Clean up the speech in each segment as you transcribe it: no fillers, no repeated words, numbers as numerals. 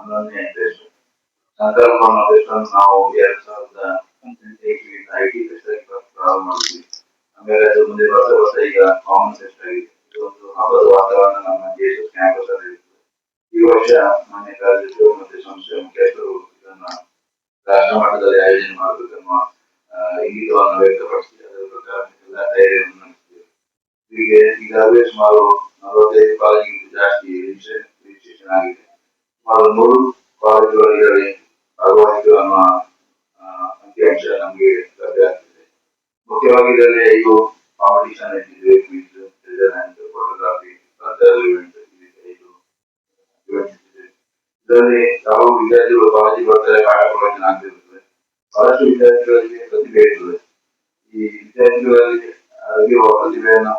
ಒಂದೊಂದನೇ fest. ಸಂಕಲ್ಪ ಅನ್ನೋ fest ಅನ್ನು ನಾವು 2018 ಐಟಿ ಫೆಸ್ಟ್ ಆಗಿ ಪ್ರಾರಂಭ ಮಾಡಿದ್ವಿ. ಆಮೇಲೆ ಅದು ಮುಂದೆ ಬರ್ತಾ ಬರ್ತಾ ಈಗ ಕಾಮನ್ ಫೆಸ್ಟ್ ಆಗಿದೆ. ಇದೊಂದು ಹಬ್ಬದ ವಾತಾವರಣ ನಮ್ಮ ದೇಶದ ಕ್ಯಾಂಪಸ್ ಅಲ್ಲಿ ಇರ್ತದೆ. ಈ ವರ್ಷ ಮಾನ್ಯ ಕಾರ್ಯದರ್ಶಿಗಳು ಮತ್ತೆ ಸಂಸ್ಥೆಯ ಮುಖ್ಯಸ್ಥರು ಇದನ್ನ ರಾಷ್ಟ್ರ ಮಟ್ಟದಲ್ಲಿ ಆಯೋಜನೆ ಮಾಡಬೇಕೆನ್ನುವ ಇಂಗಿತವನ್ನು ವ್ಯಕ್ತಪಡಿಸಿ ಅದರ ಪ್ರಕಾರ ಎಲ್ಲ ತಯಾರಿಯನ್ನು ನಡೆಸಿದ್ದೇವೆ. ಹೀಗೆ ಈಗಾಗಲೇ ಸುಮಾರು 45 ಕಾಲೇಜಿಗಿಂತ ಜಾಸ್ತಿ ರಿಜಿಸ್ಟ್ರೇಷನ್ ಆಗಿದೆ. ಸುಮಾರು 100 ಕಾಲೇಜುಗಳಲ್ಲಿ ಭಾಗವಹಿಸುವ ಅನ್ನುವ ಅಂಕಿಅಂಶ ನಮಗೆ ಲಭ್ಯ ಆಗ್ತಿದೆ. ಮುಖ್ಯವಾಗಿ ಇದರಲ್ಲಿ 5 ಕಾಂಪಿಟಿಷನ್ ಇಟ್ಟಿದ್ದೇವೆ. Quiz, treasure Hunt, photography, cultural event, 5 events ಇದೆ. ಇದರಲ್ಲಿ ಯಾವ ವಿದ್ಯಾರ್ಥಿಗಳು ಕಾಲೇಜಿಗೆ ಬರ್ತಾರೆ ಪಾಠ ಪ್ರವಚನ ಆಗ್ತಿರುತ್ತದೆ. ಬಹಳಷ್ಟು ವಿದ್ಯಾರ್ಥಿಗಳಿಗೆ ಪ್ರತಿಭೆ ಇರ್ತದೆ. ಈ ವಿದ್ಯಾರ್ಥಿಗಳಲ್ಲಿ ಆಗಿರುವ ಪ್ರತಿಭೆಯನ್ನು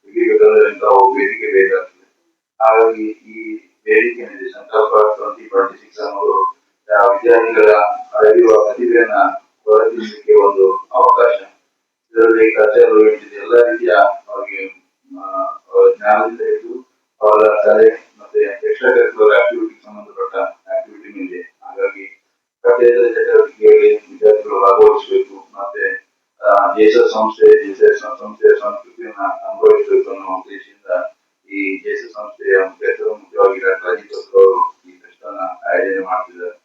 ತೆಗಿಬೇಕಂದ್ರೆ ಇಂತಹ ವೇದಿಕೆ ಬೇಕಾಗ್ತದೆ. ಹಾಗಾಗಿ ಈ ವೇದಿಕೆ ಏನಿದೆ ಸಂಕಲ್ಪ 2026 ಅನ್ನೋದು ವಿದ್ಯಾರ್ಥಿಗಳ ಅಡಗಿರುವ ಪ್ರತಿಭೆಯನ್ನ ಹೊರತೆಗೆಯಲಿಕ್ಕೆ ಒಂದು ಅವಕಾಶ. ಇದರಲ್ಲಿ ಕಲ್ಚರಲ್ ಇವೆಂಟ್ ಇದೆ. ಎಲ್ಲ ರೀತಿಯ ಅವರಿಗೆ ಜ್ಞಾನದಿಂದ ಹಿಡಿದು ಅವರ ಕಲೆ ಮತ್ತೆ ಎಕ್ಸ್ಟ್ರಾ ಕರಿಕ್ಯುಲರ್ ಆಕ್ಟಿವಿಟಿ ಸಂಬಂಧಪಟ್ಟ ಆಕ್ಟಿವಿಟಿ ಇದೆ. ಹಾಗಾಗಿ ಪಠ್ಯೇತರ ಚಟುವಟಿಕೆಯಲ್ಲಿ ವಿದ್ಯಾರ್ಥಿಗಳು ಭಾಗವಹಿಸಬೇಕು. ಮತ್ತೆ ದೇಶದ ಸಂಸ್ಥೆಯ ಸಂಸ್ಕೃತಿಯನ್ನ ಅನುಭವಿಸಬೇಕು ಅನ್ನೋ ಉದ್ದೇಶದಿಂದ ಈ ದೇಶ ಸಂಸ್ಥೆಯ ಮುಖ್ಯವಾಗಿ ಅಜಿತ್ ಅವರು ಈ ಫೆಸ್ಟ್ ಅನ್ನ ಆಯೋಜನೆ ಮಾಡ್ತಿದ್ದಾರೆ.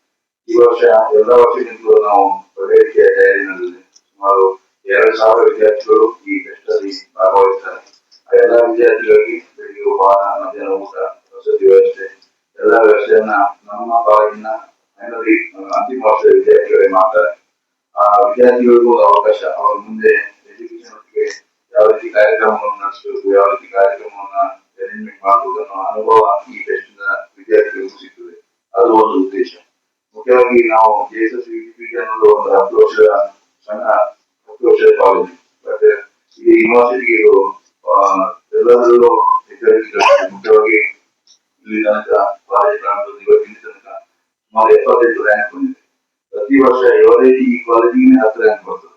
ಈ ವರ್ಷ ಎಲ್ಲ ವರ್ಷಕ್ಕಿಂತಲೂ ನಾವು ಒಳ್ಳೆ ರೀತಿಯ ತಯಾರಿ ನಡೆದಿದೆ. ಸುಮಾರು 2,000 ವಿದ್ಯಾರ್ಥಿಗಳು ಈ ಫೆಸ್ಟ್ ಅಲ್ಲಿ ಭಾಗವಹಿಸ್ತಾರೆ. ಎಲ್ಲ ವಿದ್ಯಾರ್ಥಿಗಳಿಗೆ ಬೆಳಿಗ್ಗೆ ಉಪಹಾರ, ಮಧ್ಯಾಹ್ನ ಊಟ, ವಸತಿ ವ್ಯವಸ್ಥೆ ಎಲ್ಲ ವ್ಯವಸ್ಥೆಯನ್ನ ನಮ್ಮ ಕಾಲೇಜಿನ ಅಂತಿಮ ವರ್ಷದ ವಿದ್ಯಾರ್ಥಿಗಳೇ ಮಾಡ್ತಾರೆ. ಆ ವಿದ್ಯಾರ್ಥಿಗಳಿಗೂ ಅವಕಾಶ ಅವ್ರ ಮುಂದೆ ಎಜುಕೇಶನ್ ಒಟ್ಟಿಗೆ ಯಾವ ರೀತಿ ಕಾರ್ಯಕ್ರಮವನ್ನು ನಡೆಸಬೇಕು, ಯಾವ ರೀತಿ ಕಾರ್ಯಕ್ರಮವನ್ನ ಅರೇಂಜ್ಮೆಂಟ್ ಮಾಡಬೇಕು ಅನ್ನೋ ಅನುಭವ ಈ ಫೆಸ್ಟ್ ವಿದ್ಯಾರ್ಥಿಗಳಿಗೂ ಸಿಗ್ತದೆ. ಅದು ಒಂದು ಉದ್ದೇಶ. ಮುಖ್ಯವಾಗಿ ನಾವು JSS ಅನ್ನೋದು ಒಂದು 10 ವರ್ಷದ ಕಾಲೇಜ್. ಬಟ್ ಈ ಯೂನಿವರ್ಸಿಟಿಗೆ ಇದು ಎಲ್ಲದರಲ್ಲೂ ಮುಖ್ಯವಾಗಿ ಇಲ್ಲಿ ತನಕ ಕಾಲೇಜ್ ಪ್ರಾರಂಭದಲ್ಲಿ ಇವತ್ತಿನ ತನಕ ಸುಮಾರು 78 ರ್ಯಾಂಕ್ ಬಂದಿದೆ. ಪ್ರತಿ ವರ್ಷ ಎವರೇಜ್ ಈ ಕಾಲೇಜಿಗೆ 10 ರ್ಯಾಂಕ್ ಬರ್ತದೆ.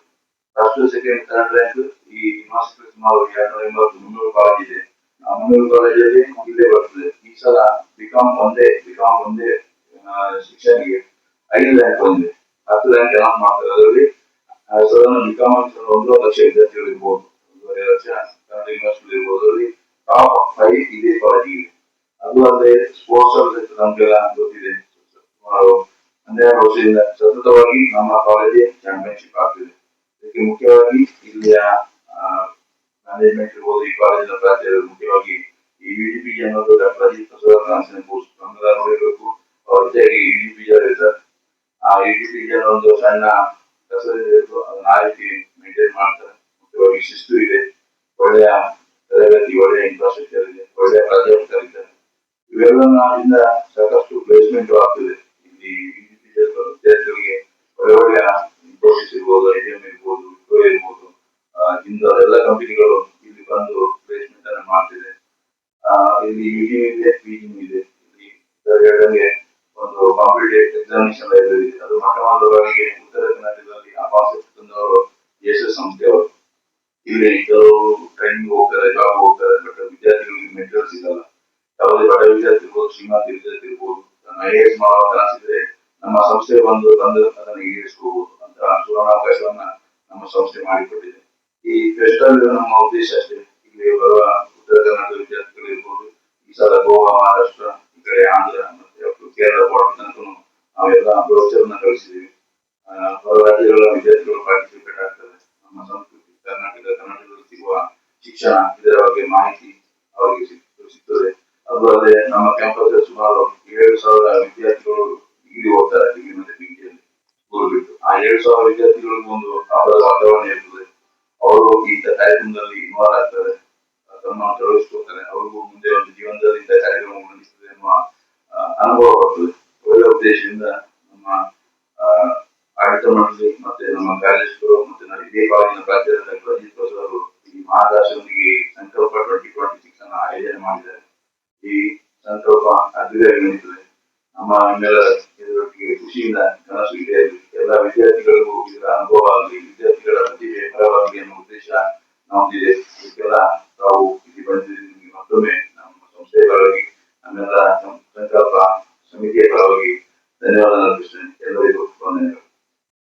ಫಸ್ಟ್, ಸೆಕೆಂಡ್, ಥರ್ಡ್ ರ್ಯಾಂಕ್ ಈ ಯೂನಿವರ್ಸಿಟಿ ಸುಮಾರು 280, 300 ಕಾಲೇಜ್ ಇದೆ. ಆ 300 ಕಾಲೇಜಲ್ಲಿ ಇಲ್ಲೇ ಬರ್ತದೆ. ಈ ಸಲ ಬಿಕಾಂ ಒಂದೇ ಶಿಕ್ಷಣಿಗೆ 5 ರ್ಯಾಂಕ್ ಬಂದಿದೆ. 10 ರ್ಯಾಂಕ್ ಅನೌನ್ಸ್ ಮಾಡ್ತಾರೆ. ಅದರಲ್ಲಿ ಸಾಧಾರಣ ಬಿಕಾಂ 1 ಲಕ್ಷ ವಿದ್ಯಾರ್ಥಿಗಳು ಇರ್ಬೋದು, 1.5 ಲಕ್ಷ ಕನ್ನಡ ಯೂನಿವರ್ಸಿಟಿ ಇರ್ಬೋದು. ಅದರಲ್ಲಿ ಟಾಪ್ 5 ಇದೇ ಕಾಲೇಜಿಗೆ. ಅದು ಅಲ್ಲದೆ ಸ್ಪೋರ್ಟ್ಸ್ ಅಲ್ಲಿ ನಮಗೆಲ್ಲ ಗೊತ್ತಿದೆ. ಸುಮಾರು 12 ವರ್ಷದಿಂದ ಸತತವಾಗಿ ನಮ್ಮ ಕಾಲೇಜೇ ಚಾಂಪಿಯನ್ಶಿಪ್ ಆಗ್ತಿದೆ. ಇದಕ್ಕೆ ಮುಖ್ಯವಾಗಿ ಇಲ್ಲಿಯ ಮ್ಯಾನೇಜ್ಮೆಂಟ್ ಇರ್ಬೋದು, ಈ ಕಾಲೇಜಿನ ಪ್ರಾಚಾರ್ಯರು ಮುಖ್ಯವಾಗಿ ಈ UGP ಅನ್ನೋದು ಡಾಕ್ಟರ್ ಅಜಿತ್ ನೋಡಿರಬೇಕು. ಅವ್ರ ಜೊತೆಗೆ UGP ಇರ್ತಾರೆ. ಆ UGP ಒಂದು ಸಣ್ಣ ಕಸರಿದೆ, ಅದನ್ನ ಆ ರೀತಿ ಮೇಂಟೈನ್ ಮಾಡ್ತಾರೆ. ಮುಖ್ಯವಾಗಿ ಶಿಸ್ತು ಇದೆ, ಒಳ್ಳೆಯ ತರಗತಿ, ಒಳ್ಳೆಯ ಇನ್ಫ್ರಾಸ್ಟ್ರಕ್ಚರ್ ಇದೆ, ಒಳ್ಳೆಯ ಪ್ರಾಧ್ಯಾಪಕರಿದ್ದಾರೆ. ಇವೆಲ್ಲದಿಂದ ಸಾಕಷ್ಟು ಪ್ಲೇಸ್ಮೆಂಟ್ ಆಗ್ತದೆ. ಇಲ್ಲಿ ವಿದ್ಯಾರ್ಥಿಗಳಿಗೆ ಒಳ್ಳೆಯ ಇನ್ಫೋಸಿಸ್ ಇರ್ಬೋದು, IBM ಇರ್ಬೋದು, ವಿಪ್ರೋ ಇರ್ಬೋದು, ಜಿಂದಾಲ್ ಎಲ್ಲ ಕಂಪನಿಗಳು ಇಲ್ಲಿ ಬಂದು ಪ್ಲೇಸ್ಮೆಂಟ್ ಅನ್ನು ಮಾಡ್ತಿದೆ. ಇಲ್ಲಿ UGM ಇದೆ, PGM ಇದೆ. ಇಲ್ಲಿ ಒಂದು ಕಾಂಪಿಟೇಟಿವ್ ಎಕ್ಸಾಮಿನೇಷನ್ ಲೈಬ್ರರಿ ಇದೆ. ಅದು ಮೊಟ್ಟಮೊದಲಾಗಿ ಉತ್ತರ ಕರ್ನಾಟಕದಲ್ಲಿ ತಂದವರು JSS ಸಂಸ್ಥೆಯವರು. ಇಲ್ಲಿ ಕೆಲವು ಟ್ರೈನಿಂಗ್ ಹೋಗ್ತಾರೆ, ಜಾಬ್ ಹೋಗ್ತಾರೆ. ಬಟ್ ವಿದ್ಯಾರ್ಥಿಗಳಿಗೆ ಮೆಟೀರಿಯಲ್ ಸಿಗಲ್ಲ. ಯಾವುದೇ ಬಡ ವಿದ್ಯಾರ್ಥಿ ಇರ್ಬೋದು, ಶ್ರೀಮಂತ ವಿದ್ಯಾರ್ಥಿ ಇರ್ಬೋದು, IAS ಮಾಡೋ ಕನಸಿದ್ರೆ ನಮ್ಮ ಸಂಸ್ಥೆ ತಂದು ಅದನ್ನು ಈಡೇರಿಸಬಹುದು ಅಂತ ಸುವರ್ಣಾವಕಾಶವನ್ನ ನಮ್ಮ ಸಂಸ್ಥೆ ಮಾಡಿಕೊಟ್ಟಿದೆ. ಈ ಫೆಸ್ಟ್ ಅಲ್ಲಿ ನಮ್ಮ ಉದ್ದೇಶ ಅಷ್ಟೇ. ಇಲ್ಲಿ ಬರುವ ಉತ್ತರ ಕರ್ನಾಟಕ ವಿದ್ಯಾರ್ಥಿಗಳು ಇರ್ಬೋದು, ಈ ಸಲ ಗೋವಾ, ಮಹಾರಾಷ್ಟ್ರ, ಈ ಕಡೆ ಆಂಧ್ರ ಮತ್ತೆ ಕೇರಳ ಬಾರ್ಡರ್ ತನಕ ನಾವೆಲ್ಲ ಬ್ರೋಚರ್ನ ಕಳಿಸಿದ್ದೀವಿ. ಹೊರ ರಾಜ್ಯಗಳ ವಿದ್ಯಾರ್ಥಿಗಳು ಪಾರ್ಟಿಸಿಪೇಟ್ ಆಗ್ತಾರೆ. ನಮ್ಮ ಸಂಸ್ಕೃತಿ, ಕರ್ನಾಟಕದಲ್ಲಿ ಸಿಗುವ ಶಿಕ್ಷಣ, ಇದರ ಬಗ್ಗೆ ಮಾಹಿತಿ ಅವರಿಗೆ ಸಿಗ್ತದೆ. ಅದು ಅಲ್ಲದೆ ನಮ್ಮ ಕ್ಯಾಂಪಸ್ ಸುಮಾರು 7,000 ವಿದ್ಯಾರ್ಥಿಗಳು ಡಿಗ್ರಿ ಓದ್ತಾರೆ. ಡಿಗ್ರಿ ಮತ್ತೆ PG-ಯಲ್ಲಿ ಸ್ಕೂಲ್ ಬಿಟ್ಟು ಆ 7,000 ವಿದ್ಯಾರ್ಥಿಗಳಿಗೂ ಒಂದು ಹಬ್ಬದ ವಾತಾವರಣ ಇರ್ತದೆ. ಅವರು ಇಂಥ ಕಾರ್ಯಕ್ರಮದಲ್ಲಿ ಇನ್ವಾಲ್ವ್ ಆಗ್ತಾರೆ, ತಮ್ಮನ್ನು ತೊಡಗಿಸ್ಕೊಳ್ತಾರೆ. ಅವ್ರಿಗೂ ಮುಂದೆ ಒಂದು ಜೀವನದಲ್ಲಿ ಇಂಥ ಕಾರ್ಯಕ್ರಮ ನಡೆಸ್ತದೆ ಎನ್ನುವ ಅನುಭವ ಬರ್ತದೆ. ಒಳ್ಳೆಯ ಉದ್ದೇಶದಿಂದ ನಮ್ಮ ಆಡಳಿತ ಮಂಡಳಿ ಮತ್ತೆ ನಮ್ಮ ಕಾರ್ಯದರ್ಶಿಗಳು ಮತ್ತೆ ನಾವು ಇದೇ ಕಾಲೇಜಿನ ಪ್ರಾಚಾರ್ಯ ಡಾಕ್ಟರ್ ಅಜಿತ್ ಅವರು ಈ ಮಹಾರಾಷ್ಟ್ರದೊಂದಿಗೆ ಸಂಕಲ್ಪ 2026 ಅನ್ನು ಆಯೋಜನೆ ಮಾಡಿದ್ದಾರೆ. ಈ ಸಂಕಲ್ಪ ಅದ್ದೂರಿಯಾಗಿ ನಡೀತದೆ. ನಮ್ಮ ನಿಮ್ಮೆಲ್ಲರ ಇದರೊಟ್ಟಿಗೆ ಖುಷಿಯಿಂದ ಕನಸು ಇದೆ. ಎಲ್ಲ ವಿದ್ಯಾರ್ಥಿಗಳಿಗೂ ಇದರ ಅನುಭವ ಆಗಲಿ, ವಿದ್ಯಾರ್ಥಿಗಳ ಪ್ರತಿಭೆ ಹೊರಬರಲಿ ಅನ್ನೋ ಉದ್ದೇಶ ನಮ್ಮದಿದೆ. ಇದಕ್ಕೆಲ್ಲ ತಾವು ಇಲ್ಲಿ ಬಂದಿದ್ದೀರಿ. ಮತ್ತೊಮ್ಮೆ ನಮ್ಮ ಸಂಸ್ಥೆಯ ಪರವಾಗಿ, ನಮ್ಮೆಲ್ಲ ಸಂಕಲ್ಪ ಸಮಿತಿಯ ಪರವಾಗಿ ಧನ್ಯವಾದಗಳು ಕೃಷ್ಣ.